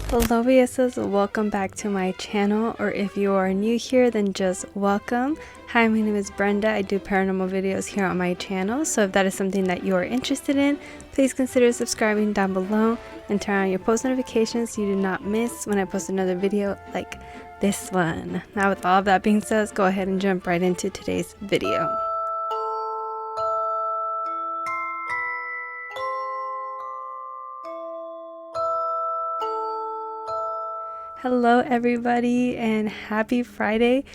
Hello bellezas, welcome back to my channel, or if you are new here then just welcome. Hi, my name is Brenda. I do paranormal videos here on my channel, so if that is something that you are interested in, please consider subscribing down below and turn on your post notifications so you do not miss when I post another video like this one. Now with all of that being said, let's go ahead and jump right into today's video. Hello everybody and happy Friday.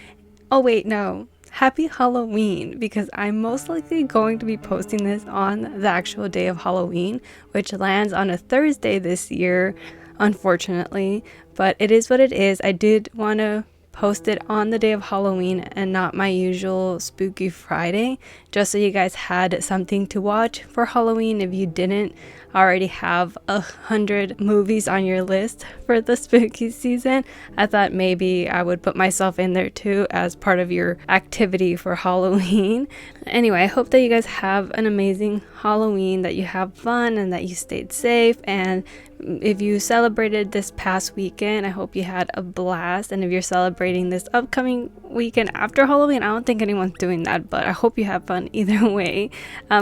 Oh wait, no. Happy Halloween, because I'm most likely going to be posting this on the actual day of Halloween, which lands on a Thursday this year, unfortunately. But it is what it is. I did want to post it on the day of Halloween and not my usual spooky Friday, just so you guys had something to watch for Halloween if you didn't already have 100 movies on your list for the spooky season. I thought maybe I would put myself in there too as part of your activity for Halloween. Anyway, I hope that you guys have an amazing Halloween, that you have fun and that you stayed safe, and if you celebrated this past weekend, I hope you had a blast. And if you're celebrating this upcoming weekend after Halloween, I don't think anyone's doing that, but I hope you have fun either way.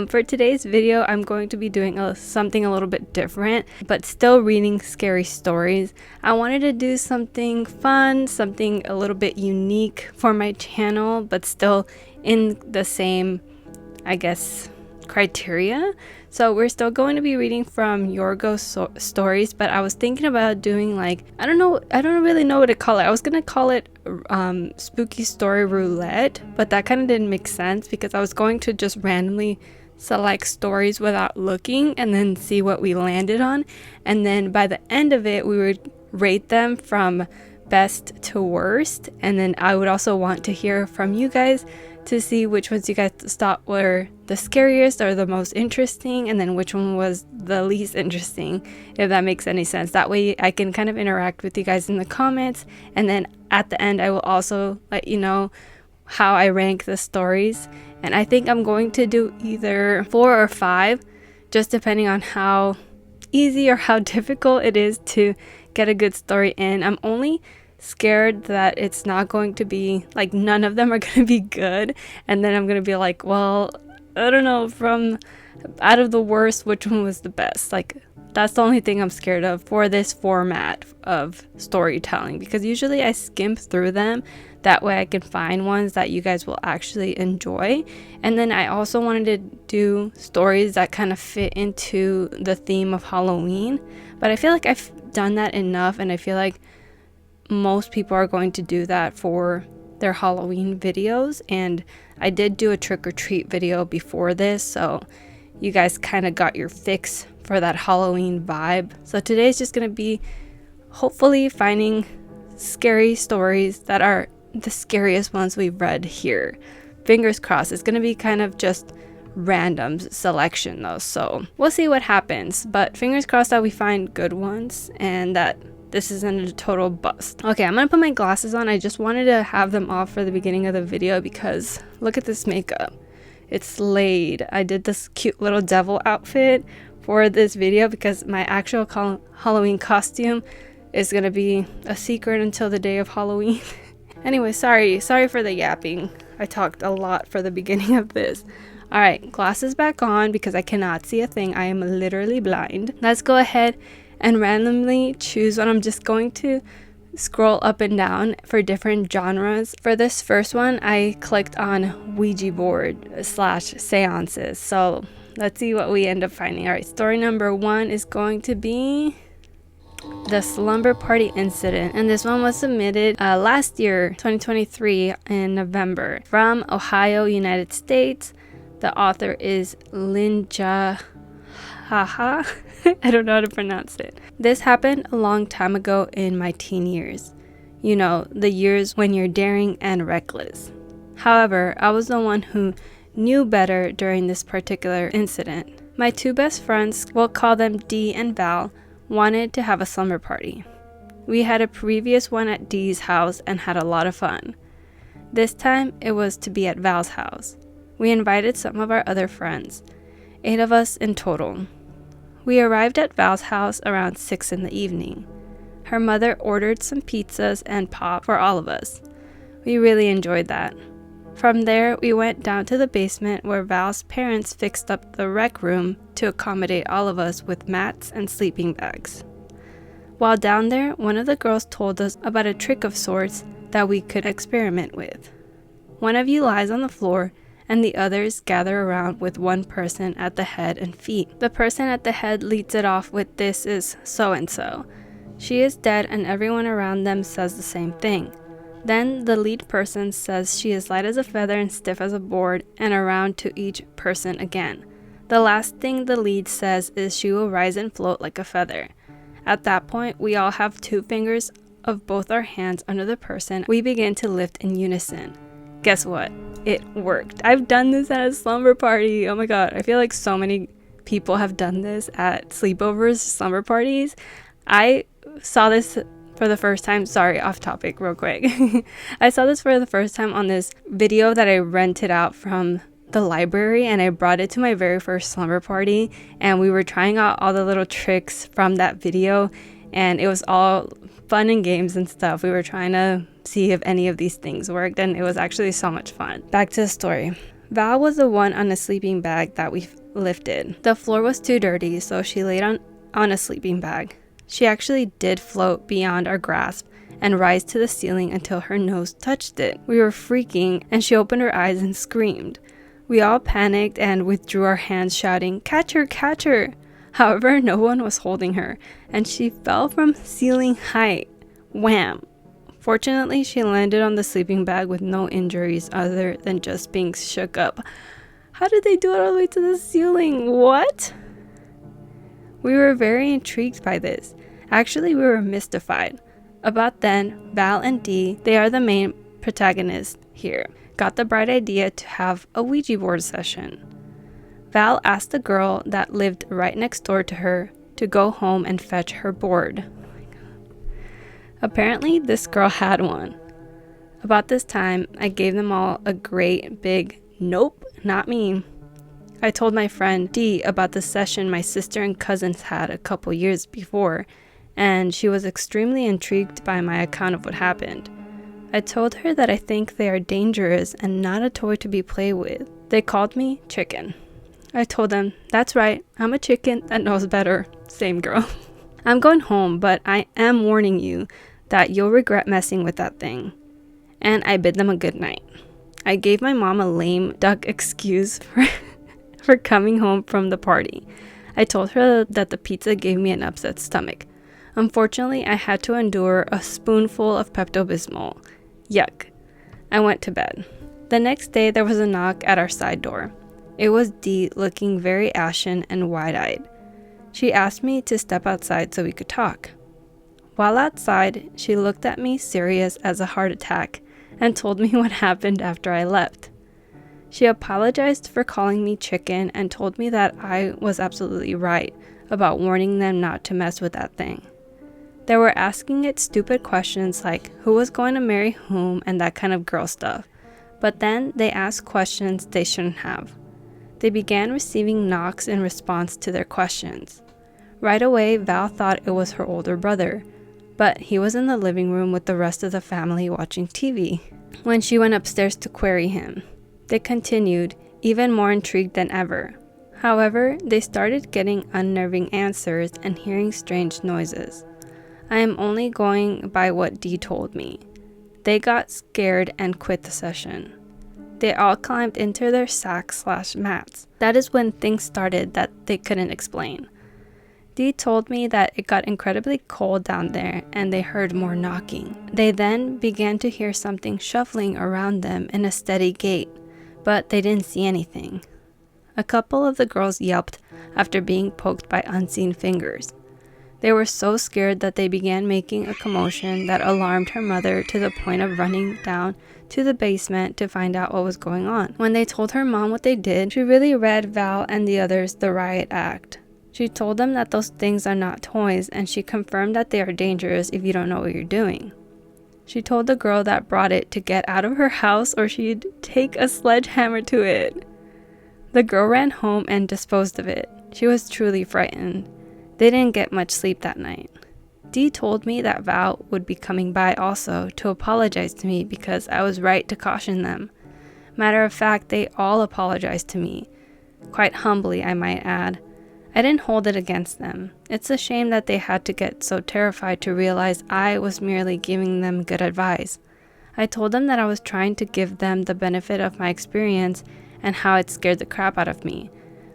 For today's video, I'm going to be doing something a little bit different, but still reading scary stories. I wanted to do something fun, something a little bit unique for my channel, but still in the same, I guess, criteria. So we're still going to be reading from your ghost stories, but I was thinking about doing like, I don't really know what to call it. I was gonna call it spooky story roulette, but that kind of didn't make sense because I was going to just randomly select stories without looking and then see what we landed on, and then by the end of it we would rate them from best to worst, and then I would also want to hear from you guys to see which ones you guys thought were the scariest or the most interesting, and then which one was the least interesting, if that makes any sense. That way I can kind of interact with you guys in the comments, and then at the end I will also let you know how I rank the stories. And I think I'm going to do either 4 or 5, just depending on how easy or how difficult it is to get a good story in. I'm only scared that it's not going to be like, none of them are going to be good, and then I'm going to be like, well, I don't know, from out of the worst, which one was the best? Like, that's the only thing I'm scared of for this format of storytelling, because usually I skim through them. That way I can find ones that you guys will actually enjoy. And then I also wanted to do stories that kind of fit into the theme of Halloween, but I feel like I've done that enough, and I feel like most people are going to do that for their Halloween videos. And I did do a trick-or-treat video before this, so you guys kind of got your fix for that Halloween vibe. So today's just going to be hopefully finding scary stories that are the scariest ones we've read here. Fingers crossed. It's going to be kind of just random selection though, so we'll see what happens, but fingers crossed that we find good ones and that this isn't a total bust. Okay, I'm gonna put my glasses on. I just wanted to have them off for the beginning of the video because look at this makeup. It's slayed. I did this cute little devil outfit for this video because my actual Halloween costume is gonna be a secret until the day of Halloween. Anyway, sorry for the yapping. I talked a lot for the beginning of this. Alright, glasses back on because I cannot see a thing. I am literally blind. Let's go ahead and randomly choose one. I'm just going to scroll up and down for different genres. For this first one, I clicked on Ouija board / seances. So let's see what we end up finding. All right, story number 1 is going to be the slumber party incident, and this one was submitted last year, 2023, in November, from Ohio, United States. The author is Linja Haha. I don't know how to pronounce it. This happened a long time ago in my teen years. You know, the years when you're daring and reckless. However, I was the one who knew better during this particular incident. My 2 best friends, we'll call them Dee and Val, wanted to have a slumber party. We had a previous one at Dee's house and had a lot of fun. This time, it was to be at Val's house. We invited some of our other friends, 8 of us in total. We arrived at Val's house around 6 in the evening. her mother ordered some pizzas and pop for all of us. We really enjoyed that. From there, we went down to the basement where Val's parents fixed up the rec room to accommodate all of us with mats and sleeping bags. While down there, one of the girls told us about a trick of sorts that we could experiment with. One of you lies on the floor and the others gather around with one person at the head and feet. The person at the head leads it off with "This is so-and-so. She is dead," and everyone around them says the same thing. Then the lead person says she is light as a feather and stiff as a board, and around to each person again. The last thing the lead says is she will rise and float like a feather. At that point, we all have 2 fingers of both our hands under the person. We begin to lift in unison. Guess what? It worked. I've done this at a slumber party. Oh my god, I feel like so many people have done this at sleepovers, slumber parties. I saw this for the first time. Sorry, off topic real quick. I saw this for the first time on this video that I rented out from the library, and I brought it to my very first slumber party, and we were trying out all the little tricks from that video, and it was all fun and games and stuff. We were trying to see if any of these things worked, and it was actually so much fun. Back to the story. Val was the one on a sleeping bag that we lifted. The floor was too dirty, so she laid on a sleeping bag. She actually did float beyond our grasp and rise to the ceiling until her nose touched it. We were freaking, and she opened her eyes and screamed. We all panicked and withdrew our hands, shouting, "Catch her, catch her!" However, no one was holding her, and she fell from ceiling height. Wham! Fortunately, she landed on the sleeping bag with no injuries other than just being shook up. How did they do it all the way to the ceiling? What? We were very intrigued by this. Actually, we were mystified. About then, Val and Dee, they are the main protagonists here, got the bright idea to have a Ouija board session. Val asked the girl that lived right next door to her to go home and fetch her board. Apparently, this girl had one. About this time, I gave them all a great big nope, not me. I told my friend Dee about the session my sister and cousins had a couple years before, and she was extremely intrigued by my account of what happened. I told her that I think they are dangerous and not a toy to be played with. They called me chicken. I told them, "That's right, I'm a chicken that knows better." Same girl. "I'm going home, but I am warning you that you'll regret messing with that thing." And I bid them a good night. I gave my mom a lame duck excuse for coming home from the party. I told her that the pizza gave me an upset stomach. Unfortunately, I had to endure a spoonful of Pepto-Bismol. Yuck. I went to bed. The next day, there was a knock at our side door. It was Dee, looking very ashen and wide-eyed. She asked me to step outside so we could talk. While outside, she looked at me serious as a heart attack and told me what happened after I left. She apologized for calling me chicken and told me that I was absolutely right about warning them not to mess with that thing. They were asking it stupid questions like who was going to marry whom and that kind of girl stuff. But then they asked questions they shouldn't have. They began receiving knocks in response to their questions. Right away, Val thought it was her older brother, but he was in the living room with the rest of the family watching TV when she went upstairs to query him. They continued, even more intrigued than ever. However, they started getting unnerving answers and hearing strange noises. I am only going by what Dee told me. They got scared and quit the session. They all climbed into their sacks/mats. That is when things started that they couldn't explain. Dee told me that it got incredibly cold down there and they heard more knocking. They then began to hear something shuffling around them in a steady gait, but they didn't see anything. A couple of the girls yelped after being poked by unseen fingers. They were so scared that they began making a commotion that alarmed her mother to the point of running down to the basement to find out what was going on. When they told her mom what they did, she really read Val and the others the riot act. She told them that those things are not toys, and she confirmed that they are dangerous if you don't know what you're doing. She told the girl that brought it to get out of her house or she'd take a sledgehammer to it. The girl ran home and disposed of it. She was truly frightened. They didn't get much sleep that night. Dee told me that Val would be coming by also to apologize to me because I was right to caution them. Matter of fact, they all apologized to me. Quite humbly, I might add. I didn't hold it against them. It's a shame that they had to get so terrified to realize I was merely giving them good advice. I told them that I was trying to give them the benefit of my experience and how it scared the crap out of me.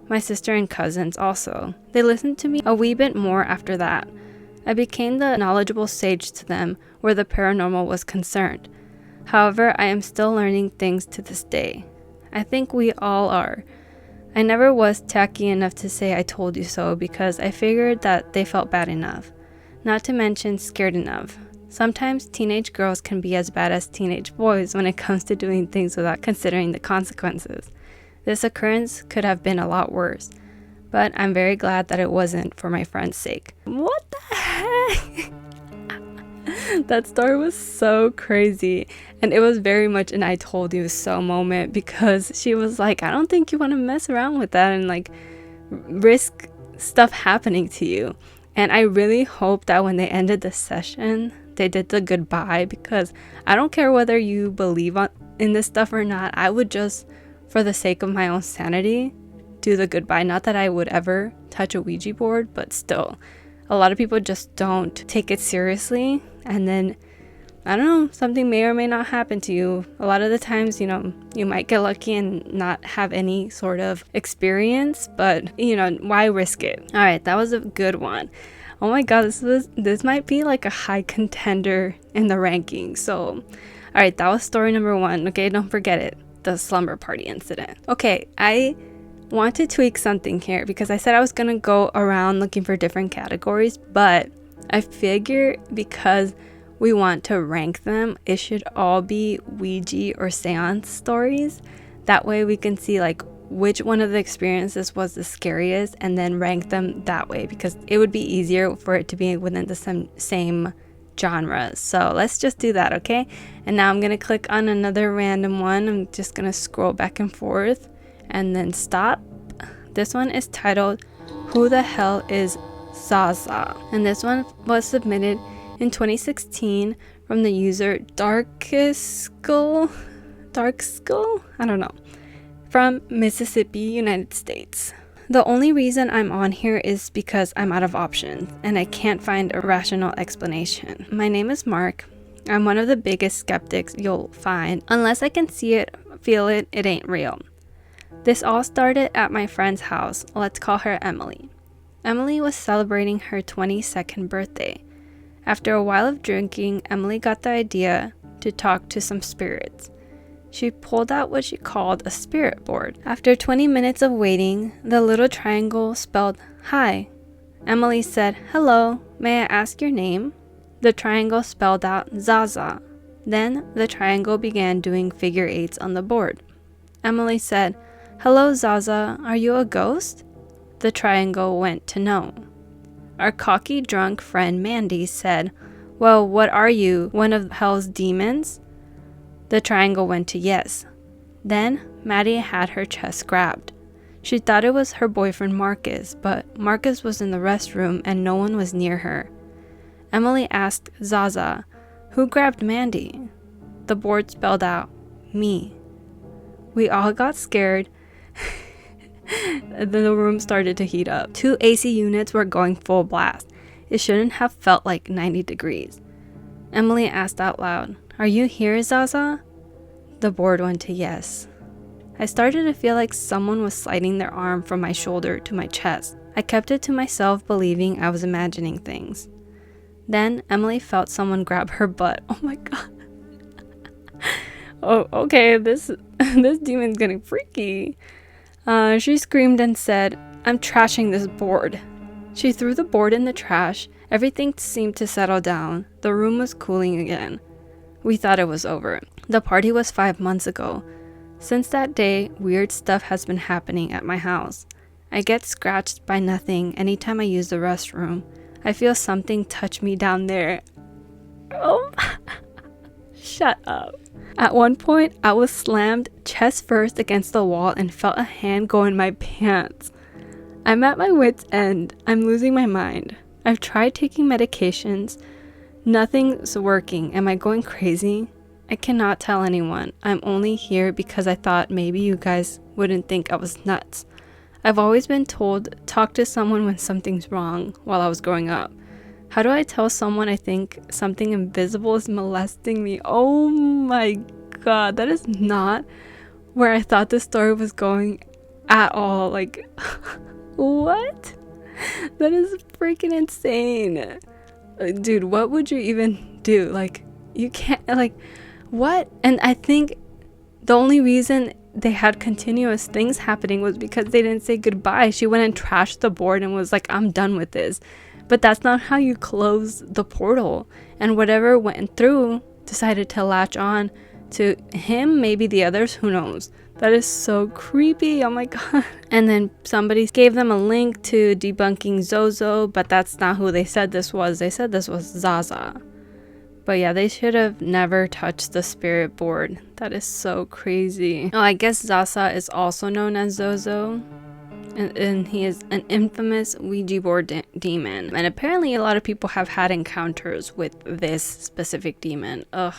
My sister and cousins also. They listened to me a wee bit more after that. I became the knowledgeable sage to them where the paranormal was concerned. However, I am still learning things to this day. I think we all are. I never was tacky enough to say I told you so because I figured that they felt bad enough. Not to mention scared enough. Sometimes teenage girls can be as bad as teenage boys when it comes to doing things without considering the consequences. This occurrence could have been a lot worse, but I'm very glad that it wasn't for my friend's sake. What the heck? That story was so crazy, and it was very much an I told you so moment because she was like, I don't think you want to mess around with that and like risk stuff happening to you. And I really hope that when they ended the session, they did the goodbye, because I don't care whether you believe in this stuff or not. I would just, for the sake of my own sanity, do the goodbye. Not that I would ever touch a Ouija board, but still. A lot of people just don't take it seriously, and then, I don't know, something may or may not happen to you. A lot of the times, you know, you might get lucky and not have any sort of experience, but, you know, why risk it? All right, that was a good one. Oh my god, this might be like a high contender in the ranking. So, all right, that was story number 1. Okay, don't forget it, the slumber party incident. Okay, I want to tweak something here because I said I was gonna go around looking for different categories, but I figure because we want to rank them, it should all be Ouija or seance stories. That way we can see like which one of the experiences was the scariest and then rank them that way, because it would be easier for it to be within the same genre. So let's just do that, okay? And now I'm gonna click on another random one. I'm just gonna scroll back and forth and then stop. This one is titled Who the Hell is Zozo? And this one was submitted in 2016 from the user Darkskull, I don't know, from Mississippi, United States. The only reason I'm on here is because I'm out of options and I can't find a rational explanation. My name is Mark. I'm one of the biggest skeptics you'll find. Unless I can see it, feel it, it ain't real. This all started at my friend's house. Let's call her Emily. Emily was celebrating her 22nd birthday. After a while of drinking, Emily got the idea to talk to some spirits. She pulled out what she called a spirit board. After 20 minutes of waiting, the little triangle spelled hi. Emily said, "Hello, may I ask your name?" The triangle spelled out Zaza. Then the triangle began doing figure eights on the board. Emily said, "Hello, Zaza, are you a ghost?" The triangle went to no. Our cocky drunk friend Mandy said, "Well, what are you, one of hell's demons?" The triangle went to yes. Then Maddie had her chest grabbed. She thought it was her boyfriend Marcus, but Marcus was in the restroom and no one was near her. Emily asked Zaza, "Who grabbed Mandy?" The board spelled out, "Me." We all got scared. The room started to heat up. 2 AC units were going full blast. It shouldn't have felt like 90 degrees. Emily asked out loud, "Are you here, Zaza?" The board went to yes. I started to feel like someone was sliding their arm from my shoulder to my chest. I kept it to myself, believing I was imagining things. Then Emily felt someone grab her butt. Oh my god. Oh, okay, this demon's getting freaky. She screamed and said, "I'm trashing this board." She threw the board in the trash. Everything seemed to settle down. The room was cooling again. We thought it was over. The party was 5 months ago. Since that day, weird stuff has been happening at my house. I get scratched by nothing anytime I use the restroom. I feel something touch me down there. Oh, shut up. At one point, I was slammed chest first against the wall and felt a hand go in my pants. I'm at my wit's end. I'm losing my mind. I've tried taking medications. Nothing's working. Am I going crazy? I cannot tell anyone. I'm only here because I thought maybe you guys wouldn't think I was nuts. I've always been told, talk to someone when something's wrong while I was growing up. How do I tell someone I think something invisible is molesting me? Oh my god, that is not where I thought the story was going at all. Like, what? That is freaking insane. Dude, what would you even do? Like, you can't, like, what? And I think the only reason they had continuous things happening was because they didn't say goodbye. She went and trashed the board and was like, I'm done with this. But that's not how you close the portal. And whatever went through decided to latch on to him, maybe the others, who knows. That is so creepy. Oh my god. And then somebody gave them a link to debunking Zozo, but that's not who they said this was. They said this was Zaza. But yeah, they should have never touched the spirit board. That is so crazy. Oh, I guess Zaza is also known as Zozo. And he is an infamous Ouija board demon. And apparently a lot of people have had encounters with this specific demon. Ugh,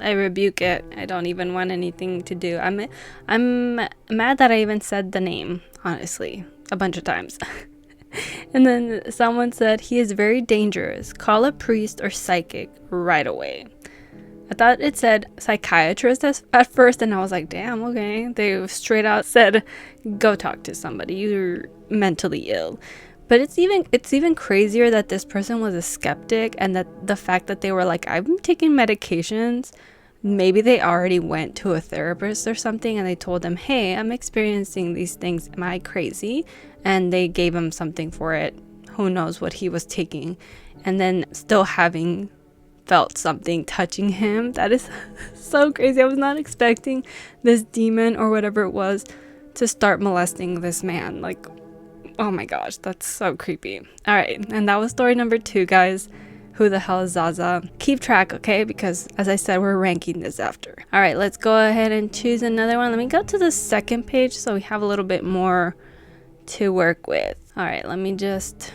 I rebuke it. I don't even want anything to do. I'm mad that I even said the name, honestly, a bunch of times. And then someone said, he is very dangerous. Call a priest or psychic right away. I thought it said psychiatrist at first, and I was like, damn, okay. They straight out said, go talk to somebody. You're mentally ill. But it's even crazier that this person was a skeptic, and that the fact that they were like, I've been taking medications. Maybe they already went to a therapist or something, and they told them, hey, I'm experiencing these things. Am I crazy? And they gave him something for it. Who knows what he was taking. And then still having felt something touching him. That is so crazy. I was not expecting this demon or whatever it was to start molesting this man. Like, oh my gosh, that's so creepy. All right, and that was story number 2, guys. Who the hell is Zaza? Keep track, okay? Because as I said, we're ranking this after. All right, let's go ahead and choose another one. Let me go to the second page so we have a little bit more to work with. All right, let me just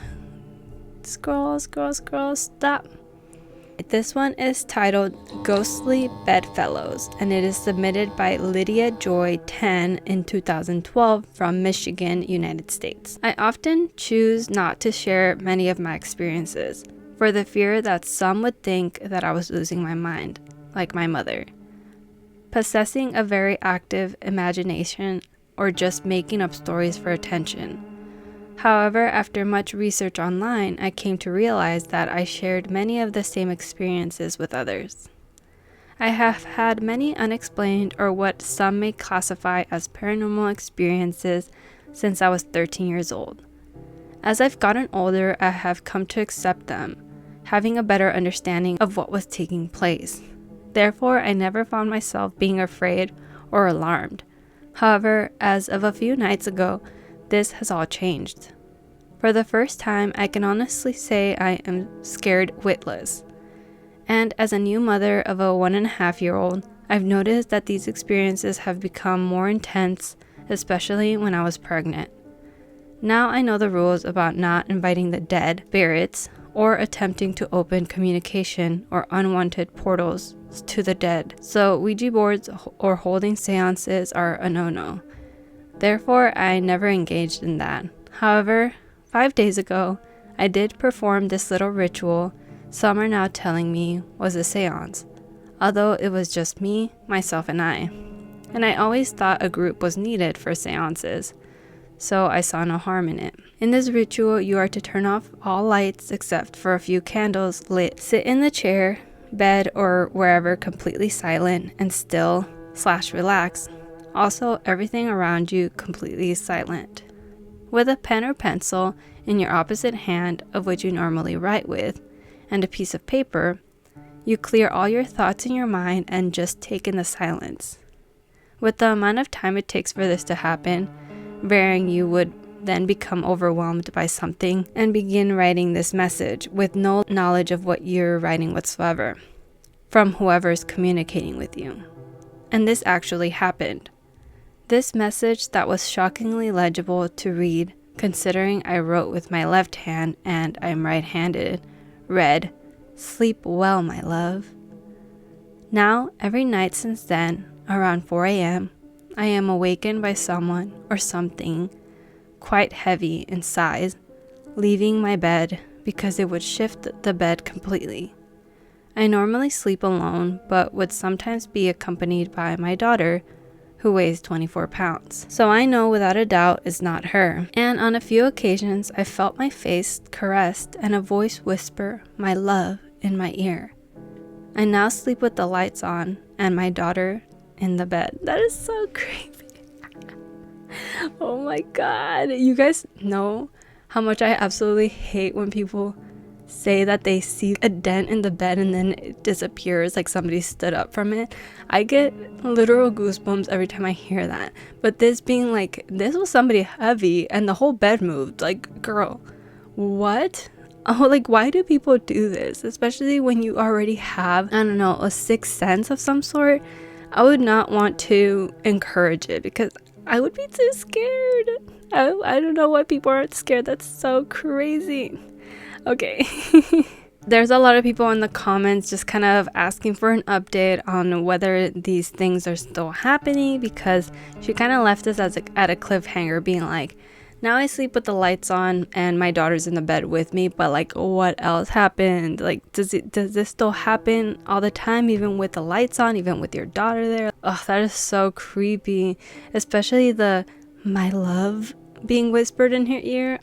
scroll, stop. This one is titled Ghostly Bedfellows, and it is submitted by Lydia Joy 10 in 2012 from Michigan, United States. I often choose not to share many of my experiences for the fear that some would think that I was losing my mind, like my mother, possessing a very active imagination, or just making up stories for attention. However, after much research online, I came to realize that I shared many of the same experiences with others. I have had many unexplained, or what some may classify as paranormal experiences, since I was 13 years old. As I've gotten older, I have come to accept them, having a better understanding of what was taking place. Therefore, I never found myself being afraid or alarmed. However, as of a few nights ago, this has all changed. For the first time, I can honestly say I am scared witless. And as a new mother of a 1.5-year-old, I've noticed that these experiences have become more intense, especially when I was pregnant. Now I know the rules about not inviting the dead, spirits, or attempting to open communication or unwanted portals to the dead. So Ouija boards or holding seances are a no-no. Therefore, I never engaged in that. However, 5 days ago, I did perform this little ritual some are now telling me was a seance, although it was just me, myself, and I. And I always thought a group was needed for seances, so I saw no harm in it. In this ritual, you are to turn off all lights except for a few candles lit. Sit in the chair, bed, or wherever completely silent and still/relax. Also, everything around you completely silent. With a pen or pencil in your opposite hand of which you normally write with, and a piece of paper, you clear all your thoughts in your mind and just take in the silence. With the amount of time it takes for this to happen, varying, you would then become overwhelmed by something and begin writing this message with no knowledge of what you're writing whatsoever from whoever is communicating with you. And this actually happened. This message that was shockingly legible to read considering I wrote with my left hand and I'm right-handed, read, "Sleep well, my love." Now, every night since then, around 4 a.m., I am awakened by someone or something quite heavy in size, leaving my bed because it would shift the bed completely. I normally sleep alone, but would sometimes be accompanied by my daughter, who weighs 24 pounds. So I know without a doubt it's not her. And on a few occasions, I felt my face caressed and a voice whisper, "My love," in my ear. I now sleep with the lights on and my daughter in the bed. That is so creepy. Oh my god. You guys know how much I absolutely hate when people say that they see a dent in the bed and then it disappears like somebody stood up from it. I get literal goosebumps every time I hear that. But this being like, this was somebody heavy and the whole bed moved. Like, girl, what? Oh, like, why do people do this? Especially when you already have, I don't know, a sixth sense of some sort. I would not want to encourage it because I would be too scared. I don't know why people aren't scared. That's so crazy. Okay. There's a lot of people in the comments just kind of asking for an update on whether these things are still happening, because she kind of left us at a cliffhanger being like, now I sleep with the lights on and my daughter's in the bed with me, but like, what else happened? Like, does this still happen all the time, even with the lights on, even with your daughter there? Oh, that is so creepy. Especially the "my love" being whispered in her ear.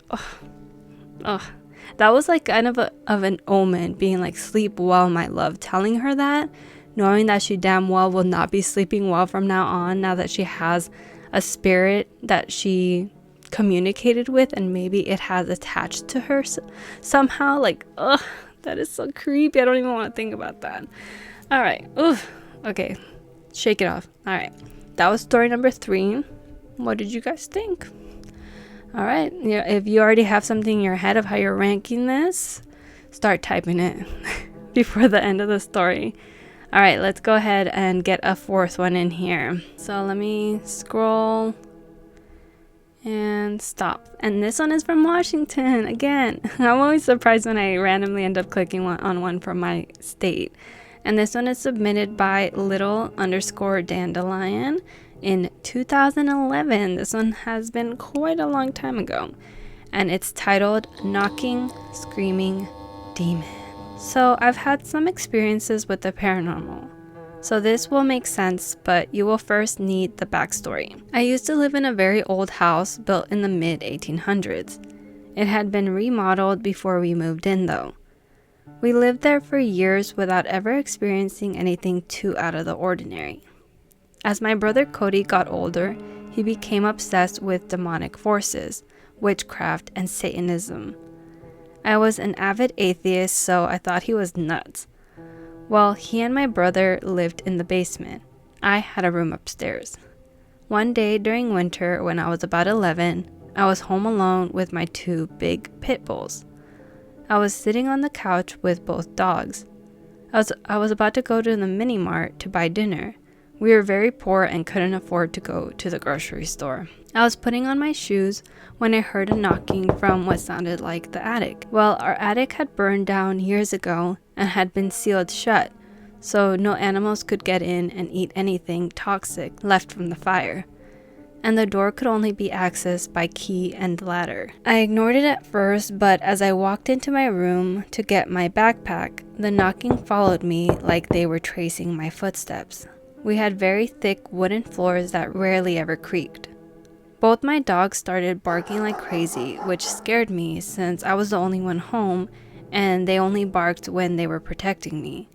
Oh, that was like kind of an omen, being like, "Sleep well, my love," telling her that, knowing that she damn well will not be sleeping well from now on, now that she has a spirit that she communicated with and maybe it has attached to her somehow. Like, that is so creepy. I don't even want to think about that. All right. Okay, shake it off. All right, that was story number 3. What did you guys think? All right, yeah, if you already have something in your head of how you're ranking this, start typing it before the end of the story. All right, let's go ahead and get a 4th one in here. So let me scroll and stop. And this one is from Washington again. I'm always surprised when I randomly end up clicking on one from my state. And this one is submitted by little_dandelion in 2011. This one has been quite a long time ago. And it's titled "Knocking, Screaming Demon." So I've had some experiences with the paranormal, so this will make sense, but you will first need the backstory. I used to live in a very old house built in the mid-1800s. It had been remodeled before we moved in though. We lived there for years without ever experiencing anything too out of the ordinary. As my brother Cody got older, he became obsessed with demonic forces, witchcraft, and Satanism. I was an avid atheist, so I thought he was nuts. Well, he and my brother lived in the basement. I had a room upstairs. One day during winter when I was about 11, I was home alone with my 2 big pit bulls. I was sitting on the couch with both dogs. I was about to go to the mini mart to buy dinner. We were very poor and couldn't afford to go to the grocery store. I was putting on my shoes when I heard a knocking from what sounded like the attic. Well, our attic had burned down years ago and had been sealed shut, so no animals could get in and eat anything toxic left from the fire. And the door could only be accessed by key and ladder. I ignored it at first, but as I walked into my room to get my backpack, the knocking followed me like they were tracing my footsteps. We had very thick wooden floors that rarely ever creaked. Both my dogs started barking like crazy, which scared me since I was the only one home and they only barked when they were protecting me.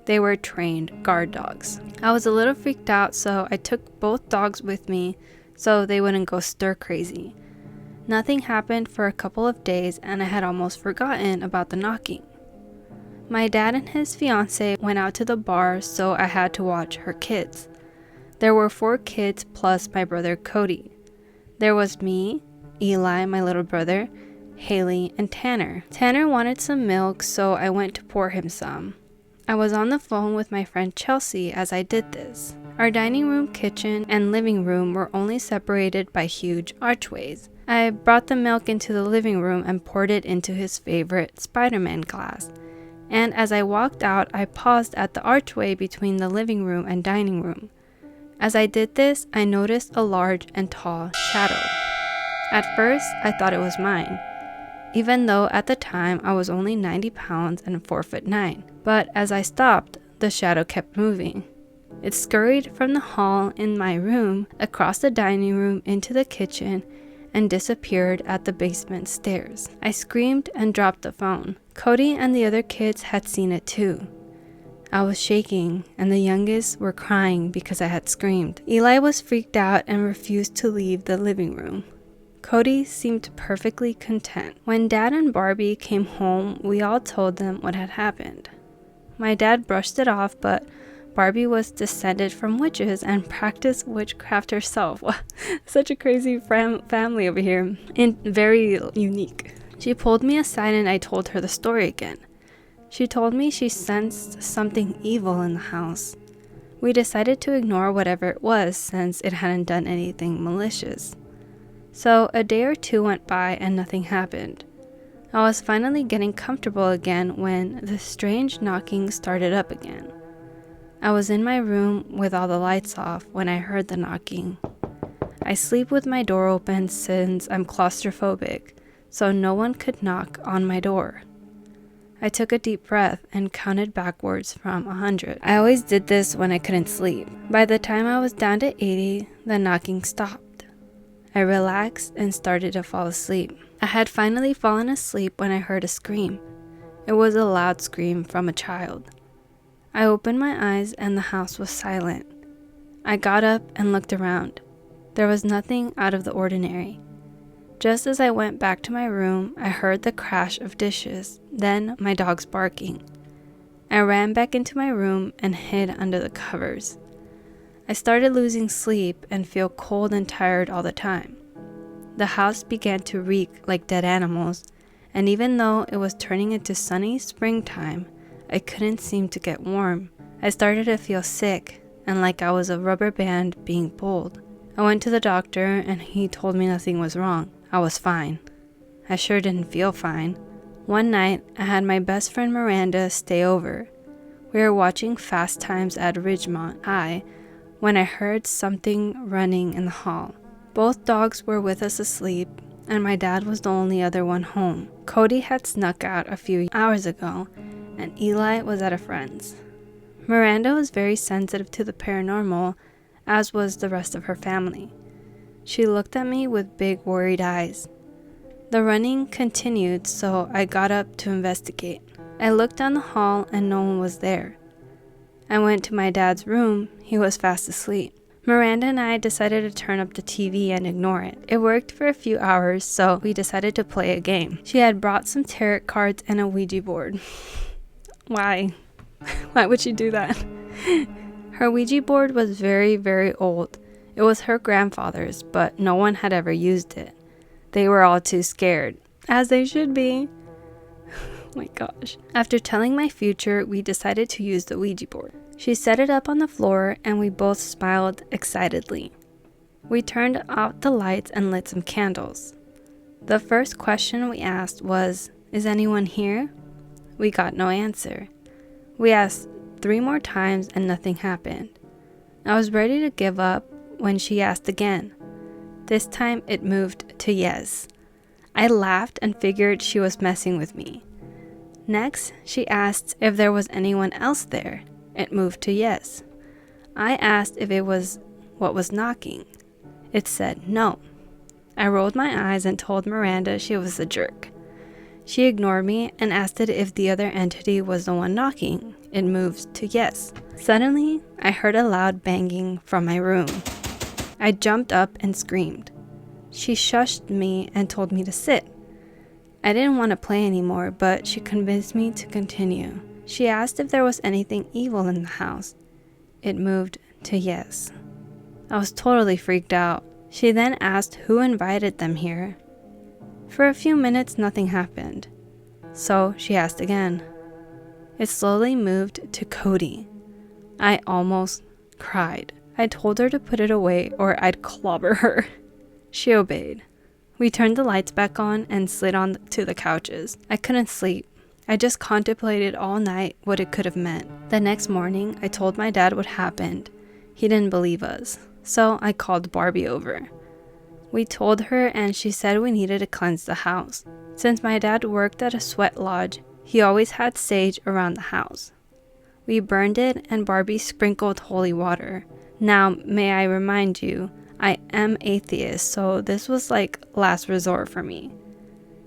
They were trained guard dogs. I was a little freaked out, so I took both dogs with me so they wouldn't go stir crazy. Nothing happened for a couple of days and I had almost forgotten about the knocking. My dad and his fiance went out to the bar, so I had to watch her kids. There were 4 kids plus my brother Cody. There was me, Eli, my little brother, Haley, and Tanner. Tanner wanted some milk, so I went to pour him some. I was on the phone with my friend Chelsea as I did this. Our dining room, kitchen, and living room were only separated by huge archways. I brought the milk into the living room and poured it into his favorite Spider-Man glass. And as I walked out, I paused at the archway between the living room and dining room. As I did this, I noticed a large and tall shadow. At first, I thought it was mine, even though at the time I was only 90 pounds and 4'9". But as I stopped, the shadow kept moving. It scurried from the hall in my room, across the dining room into the kitchen, and disappeared at the basement stairs. I screamed and dropped the phone. Cody and the other kids had seen it too. I was shaking, and the youngest were crying because I had screamed. Eli was freaked out and refused to leave the living room. Cody seemed perfectly content. When Dad and Barbie came home, we all told them what had happened. My dad brushed it off, but Barbie was descended from witches and practiced witchcraft herself. Such a crazy family over here, and very unique. She pulled me aside and I told her the story again. She told me she sensed something evil in the house. We decided to ignore whatever it was since it hadn't done anything malicious. So a day or two went by and nothing happened. I was finally getting comfortable again when the strange knocking started up again. I was in my room with all the lights off when I heard the knocking. I sleep with my door open since I'm claustrophobic, so no one could knock on my door. I took a deep breath and counted backwards from 100. I always did this when I couldn't sleep. By the time I was down to 80, the knocking stopped. I relaxed and started to fall asleep. I had finally fallen asleep when I heard a scream. It was a loud scream from a child. I opened my eyes and the house was silent. I got up and looked around. There was nothing out of the ordinary. Just as I went back to my room, I heard the crash of dishes, then my dogs barking. I ran back into my room and hid under the covers. I started losing sleep and feel cold and tired all the time. The house began to reek like dead animals, and even though it was turning into sunny springtime, I couldn't seem to get warm. I started to feel sick and like I was a rubber band being pulled. I went to the doctor and he told me nothing was wrong. I was fine. I sure didn't feel fine. One night, I had my best friend Miranda stay over. We were watching Fast Times at Ridgemont High when I heard something running in the hall. Both dogs were with us asleep, and my dad was the only other one home. Cody had snuck out a few hours ago, and Eli was at a friend's. Miranda was very sensitive to the paranormal, as was the rest of her family. She looked at me with big worried eyes. The running continued, so I got up to investigate. I looked down the hall and no one was there. I went to my dad's room. He was fast asleep. Miranda and I decided to turn up the TV and ignore it. It worked for a few hours, so we decided to play a game. She had brought some tarot cards and a Ouija board. Why? Why would she do that? Her Ouija board was very, very old. It was her grandfather's, but no one had ever used it. They were all too scared, as they should be. Oh my gosh. After telling my future, we decided to use the Ouija board. She set it up on the floor and we both smiled excitedly. We turned out the lights and lit some candles. The first question we asked was, "Is anyone here?" We got no answer. We asked 3 more times and nothing happened. I was ready to give up when she asked again. This time it moved to yes. I laughed and figured she was messing with me. Next, she asked if there was anyone else there. It moved to yes. I asked if it was what was knocking. It said no. I rolled my eyes and told Miranda she was a jerk. She ignored me and asked it if the other entity was the one knocking. It moved to yes. Suddenly, I heard a loud banging from my room. I jumped up and screamed. She shushed me and told me to sit. I didn't want to play anymore, but she convinced me to continue. She asked if there was anything evil in the house. It moved to yes. I was totally freaked out. She then asked who invited them here. For a few minutes, nothing happened. So she asked again. It slowly moved to Cody. I almost cried. I told her to put it away or I'd clobber her. She obeyed. We turned the lights back on and slid on to the couches. I couldn't sleep. I just contemplated all night what it could have meant. The next morning, I told my dad what happened. He didn't believe us, so I called Barbie over. We told her and she said we needed to cleanse the house. Since my dad worked at a sweat lodge, he always had sage around the house. We burned it and Barbie sprinkled holy water. Now, may I remind you, I am atheist, so this was like last resort for me.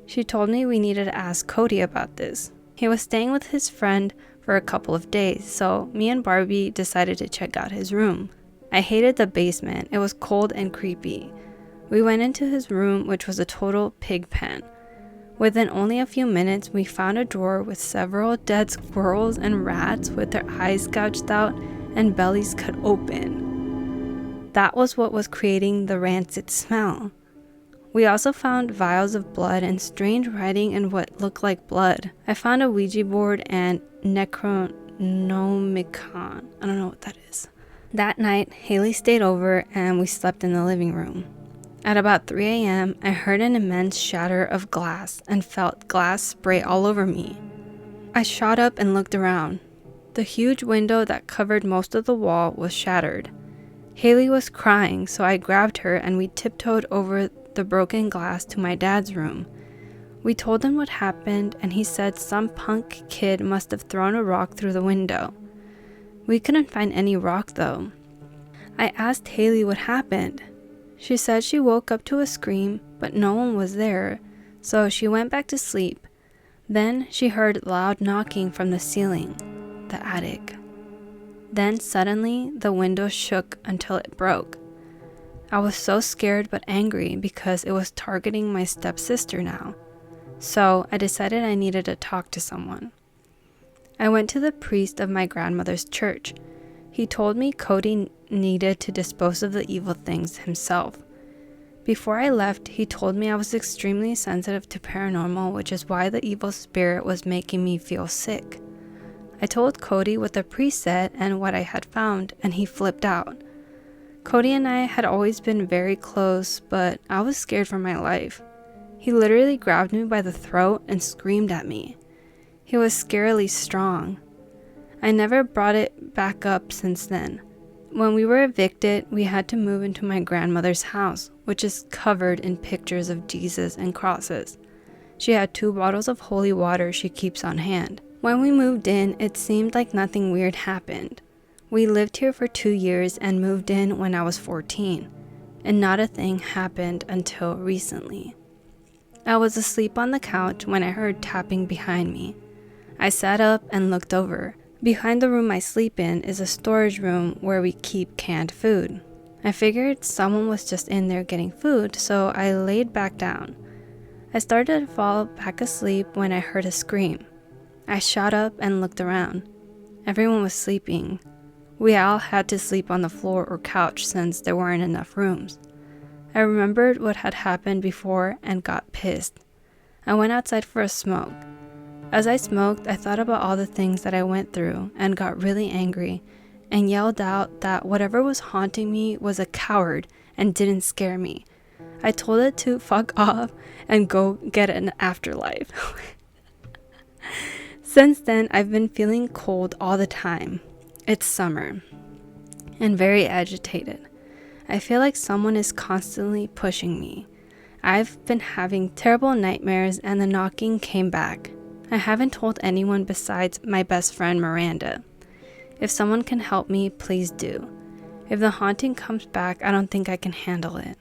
She told me we needed to ask Cody about this. He was staying with his friend for a couple of days, so me and Barbie decided to check out his room. I hated the basement. It was cold and creepy. We went into his room, which was a total pig pen. Within only a few minutes, we found a drawer with several dead squirrels and rats with their eyes gouged out and bellies cut open. That was what was creating the rancid smell. We also found vials of blood and strange writing in what looked like blood. I found a Ouija board and Necronomicon. I don't know what that is. That night, Haley stayed over and we slept in the living room. At about 3 a.m., I heard an immense shatter of glass and felt glass spray all over me. I shot up and looked around. The huge window that covered most of the wall was shattered. Haley was crying, so I grabbed her and we tiptoed over the broken glass to my dad's room. We told him what happened and he said some punk kid must have thrown a rock through the window. We couldn't find any rock though. I asked Haley what happened. She said she woke up to a scream, but no one was there, so she went back to sleep. Then she heard loud knocking from the ceiling, the attic. Then suddenly the window shook until it broke. I was so scared but angry because it was targeting my stepsister now. So I decided I needed to talk to someone. I went to the priest of my grandmother's church. He told me Cody needed to dispose of the evil things himself. Before I left, he told me I was extremely sensitive to paranormal, which is why the evil spirit was making me feel sick. I told Cody what the priest said and what I had found, and he flipped out. Cody and I had always been very close, but I was scared for my life. He literally grabbed me by the throat and screamed at me. He was scarily strong. I never brought it back up since then. When we were evicted, we had to move into my grandmother's house, which is covered in pictures of Jesus and crosses. She had 2 bottles of holy water she keeps on hand. When we moved in, it seemed like nothing weird happened. We lived here for 2 years and moved in when I was 14, and not a thing happened until recently. I was asleep on the couch when I heard tapping behind me. I sat up and looked over. Behind the room I sleep in is a storage room where we keep canned food. I figured someone was just in there getting food, so I laid back down. I started to fall back asleep when I heard a scream. I shot up and looked around. Everyone was sleeping. We all had to sleep on the floor or couch since there weren't enough rooms. I remembered what had happened before and got pissed. I went outside for a smoke. As I smoked, I thought about all the things that I went through and got really angry and yelled out that whatever was haunting me was a coward and didn't scare me. I told it to fuck off and go get an afterlife. Since then, I've been feeling cold all the time. It's summer and very agitated. I feel like someone is constantly pushing me. I've been having terrible nightmares and the knocking came back. I haven't told anyone besides my best friend Miranda. If someone can help me, please do. If the haunting comes back, I don't think I can handle it.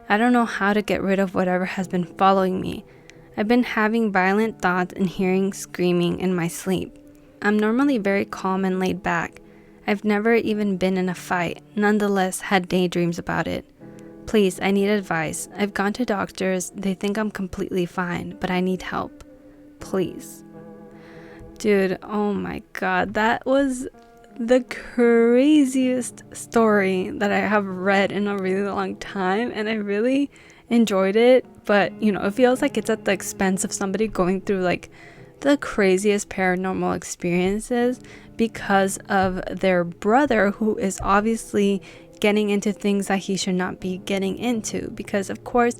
I don't know how to get rid of whatever has been following me. I've been having violent thoughts and hearing screaming in my sleep. I'm normally very calm and laid back. I've never even been in a fight, nonetheless had daydreams about it. Please, I need advice. I've gone to doctors, they think I'm completely fine, but I need help. Please. Dude, oh my god, that was the craziest story that I have read in a really long time, and I really enjoyed it, but it feels like it's at the expense of somebody going through like the craziest paranormal experiences because of their brother, who is obviously getting into things that he should not be getting into, because of course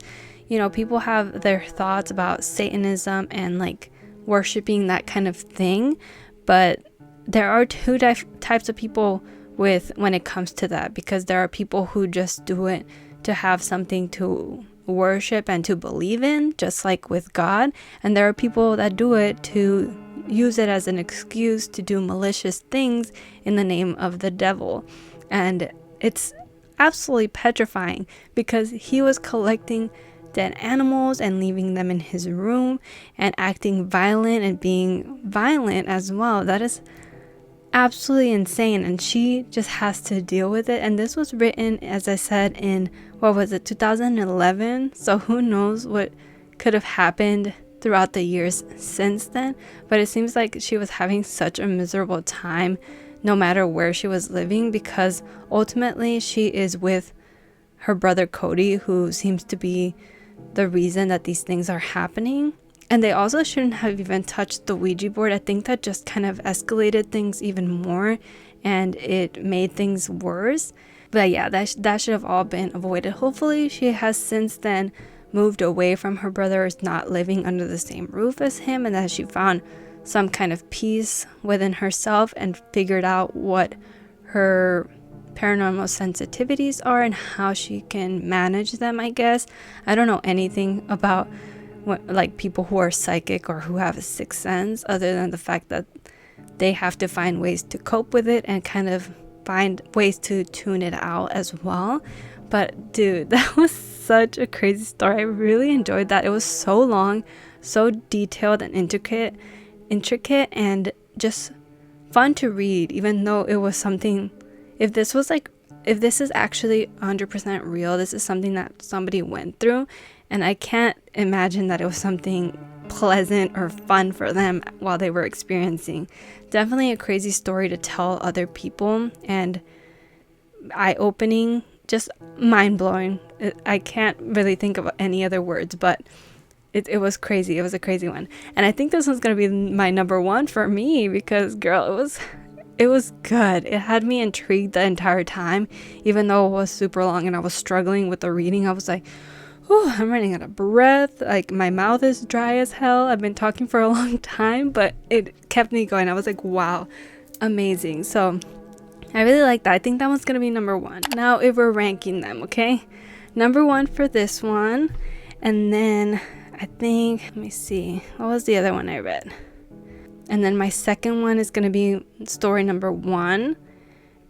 you know, people have their thoughts about Satanism and like worshiping that kind of thing, but there are two types of people when it comes to that, because there are people who just do it to have something to worship and to believe in, just like with God, and there are people that do it to use it as an excuse to do malicious things in the name of the devil. And it's absolutely petrifying, because he was collecting dead animals and leaving them in his room and acting violent and being violent as well. That is absolutely insane, and she just has to deal with it. And this was written, as I said, in 2011, so who knows what could have happened throughout the years since then. But it seems like she was having such a miserable time no matter where she was living, because ultimately she is with her brother Cody, who seems to be the reason that these things are happening. And they also shouldn't have even touched the Ouija board. I think that just kind of escalated things even more, and it made things worse. But yeah, that should have all been avoided. Hopefully she has since then moved away from her brother, is not living under the same roof as him, and that she found some kind of peace within herself and figured out what her paranormal sensitivities are and how she can manage them, I guess. I don't know anything about like people who are psychic or who have a sixth sense, other than the fact that they have to find ways to cope with it and kind of find ways to tune it out as well. But dude, that was such a crazy story. I really enjoyed that. It was so long, so detailed and intricate, and just fun to read, even though it was something, if this is actually 100% real, this is something that somebody went through, and I can't imagine that it was something pleasant or fun for them while they were experiencing. Definitely a crazy story to tell other people, and eye-opening, just mind-blowing. I can't really think of any other words, but it was crazy. It was a crazy one. And I think this one's going to be my number one for me, because girl, it was good. It had me intrigued the entire time, even though it was super long and I was struggling with the reading. I was like, oh, I'm running out of breath. Like, my mouth is dry as hell. I've been talking for a long time, but it kept me going. I was like, wow, amazing. So I really like that. I think that one's going to be number one. Now, if we're ranking them, okay? Number one for this one. And then I think, let me see. What was the other one I read? And then my second one is going to be story number 1.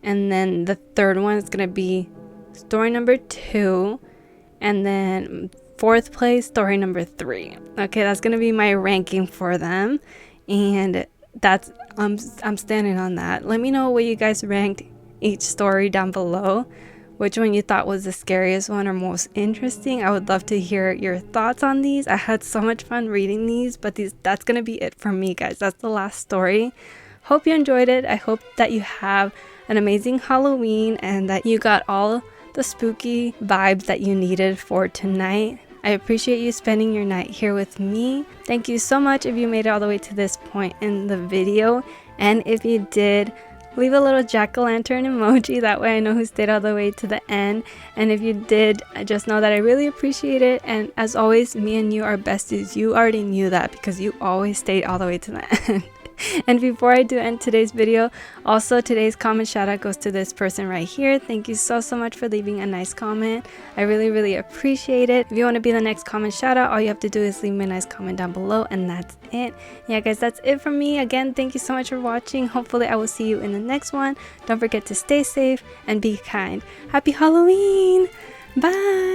And then the third one is going to be story number 2. And then fourth place, story number 3. Okay, that's going to be my ranking for them. And that's, I'm standing on that. Let me know what you guys ranked each story down below. Which one you thought was the scariest one or most interesting. I would love to hear your thoughts on these. I had so much fun reading these, but that's going to be it for me, guys. That's the last story. Hope you enjoyed it. I hope that you have an amazing Halloween and that you got all the spooky vibes that you needed for tonight. I appreciate you spending your night here with me. Thank you so much if you made it all the way to this point in the video. And if you did, leave a little jack-o'-lantern emoji, that way I know who stayed all the way to the end. And if you did, just know that I really appreciate it. And as always, me and you are besties. You already knew that because you always stayed all the way to the end. And before I do end today's video, also today's comment shout out goes to this person right here. Thank you so much for leaving a nice comment. I really appreciate it. If you want to be the next comment shout out, all you have to do is leave me a nice comment down below, and that's it. Yeah guys, that's it from me. Again, thank you so much for watching. Hopefully I will see you in the next one. Don't forget to stay safe and be kind. Happy Halloween. Bye.